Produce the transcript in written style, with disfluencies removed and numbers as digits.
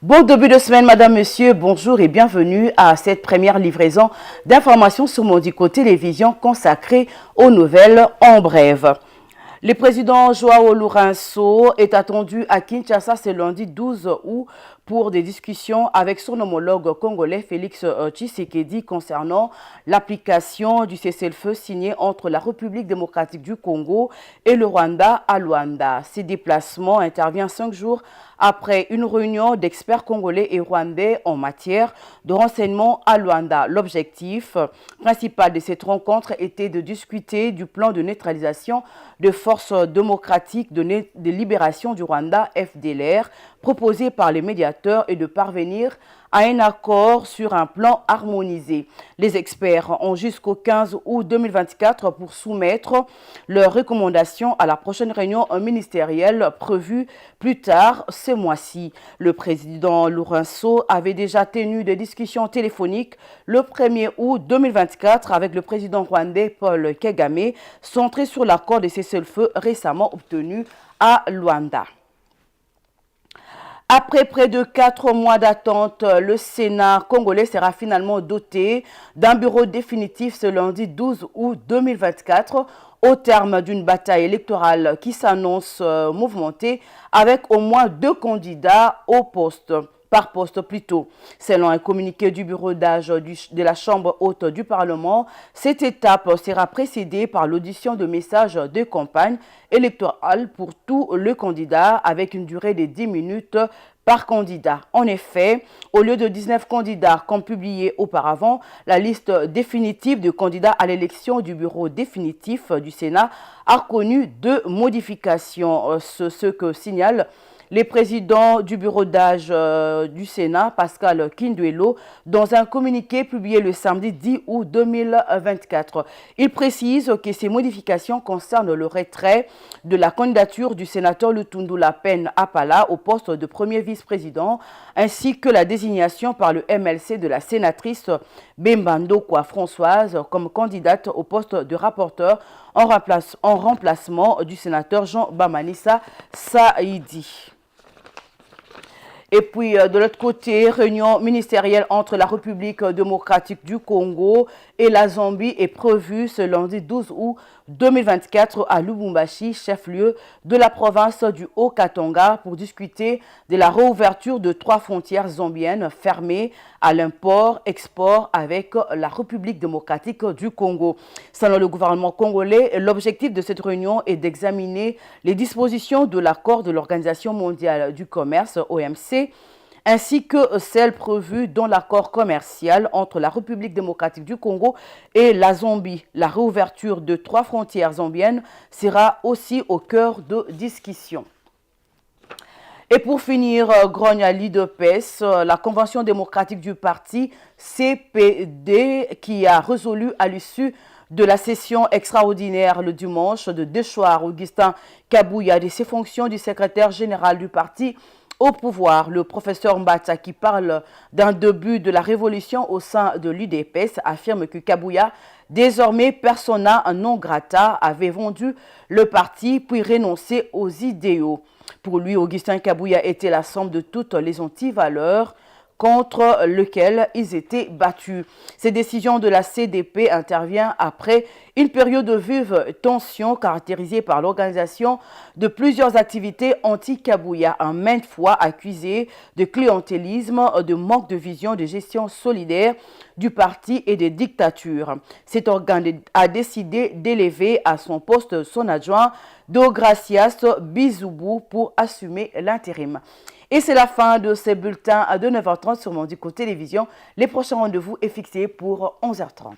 Bon début de semaine, madame, monsieur, bonjour et bienvenue à cette première livraison d'informations sur Mondico Télévision consacrée aux nouvelles en bref. Le président Joao Lourenço est attendu à Kinshasa ce lundi 12 août pour des discussions avec son homologue congolais Félix Tshisekedi concernant l'application du cessez-le-feu signé entre la République démocratique du Congo et le Rwanda à Luanda. Ces déplacements interviennent 5 jours après une réunion d'experts congolais et rwandais en matière de renseignement à Luanda. L'objectif principal de cette rencontre était de discuter du plan de neutralisation de forces démocratiques de libération du Rwanda, FDLR, proposé par les médiateurs et de parvenir à un accord sur un plan harmonisé. Les experts ont jusqu'au 15 août 2024 pour soumettre leurs recommandations à la prochaine réunion ministérielle prévue plus tard ce mois-ci. Le président Lourenço avait déjà tenu des discussions téléphoniques le 1er août 2024 avec le président rwandais Paul Kagame, centré sur l'accord de cessez-le-feu récemment obtenu à Luanda. Après près de 4 mois d'attente, le Sénat congolais sera finalement doté d'un bureau définitif ce lundi 12 août 2024 au terme d'une bataille électorale qui s'annonce mouvementée avec au moins 2 candidats par poste plutôt. Selon un communiqué du bureau d'âge de la Chambre haute du Parlement, cette étape sera précédée par l'audition de messages de campagne électorale pour tous les candidats avec une durée de 10 minutes par candidat. En effet, au lieu de 19 candidats comme publié auparavant, la liste définitive de candidats à l'élection du bureau définitif du Sénat a connu 2 modifications, ce que signale les présidents du bureau d'âge du Sénat, Pascal Kinduelo, dans un communiqué publié le samedi 10 août 2024. Il précise que ces modifications concernent le retrait de la candidature du sénateur Lutundu Lapene Apala au poste de premier vice-président, ainsi que la désignation par le MLC de la sénatrice Bembando Kwa Françoise comme candidate au poste de rapporteur en remplacement du sénateur Jean Bamanissa Saïdi. Et puis, de l'autre côté, réunion ministérielle entre la République démocratique du Congo et la Zambie est prévue ce lundi 12 août 2024 à Lubumbashi, chef-lieu de la province du Haut-Katanga, pour discuter de la réouverture de 3 frontières zambiennes fermées à l'import-export avec la République démocratique du Congo. Selon le gouvernement congolais, l'objectif de cette réunion est d'examiner les dispositions de l'accord de l'Organisation mondiale du commerce, OMC, ainsi que celles prévues dans l'accord commercial entre la République démocratique du Congo et la Zambie. La réouverture de 3 frontières zambiennes sera aussi au cœur de discussions. Et pour finir, grogne à l'IDPS, la Convention démocratique du parti CPD qui a résolu à l'issue de la session extraordinaire le dimanche de déchoir Augustin Kabouya de ses fonctions du secrétaire général du parti au pouvoir. Le professeur Mbata, qui parle d'un début de la révolution au sein de l'UDPS, affirme que Kabouya, désormais persona non grata, avait vendu le parti puis renoncé aux idéaux. Pour lui, Augustin Kabouya était la somme de toutes les antivaleurs contre lesquels ils étaient battus. Ces décisions de la CDP interviennent après une période de vive tension caractérisée par l'organisation de plusieurs activités anti-Kabouya, en maintes fois accusé de clientélisme, de manque de vision de gestion solidaire du parti et de dictature. Cet organe a décidé d'élever à son poste son adjoint Deogracias Bizoubou pour assumer l'intérim. Et c'est la fin de ces bulletins à 9h30 sur Mondico Télévision. Les prochains rendez-vous est fixé pour 11h30.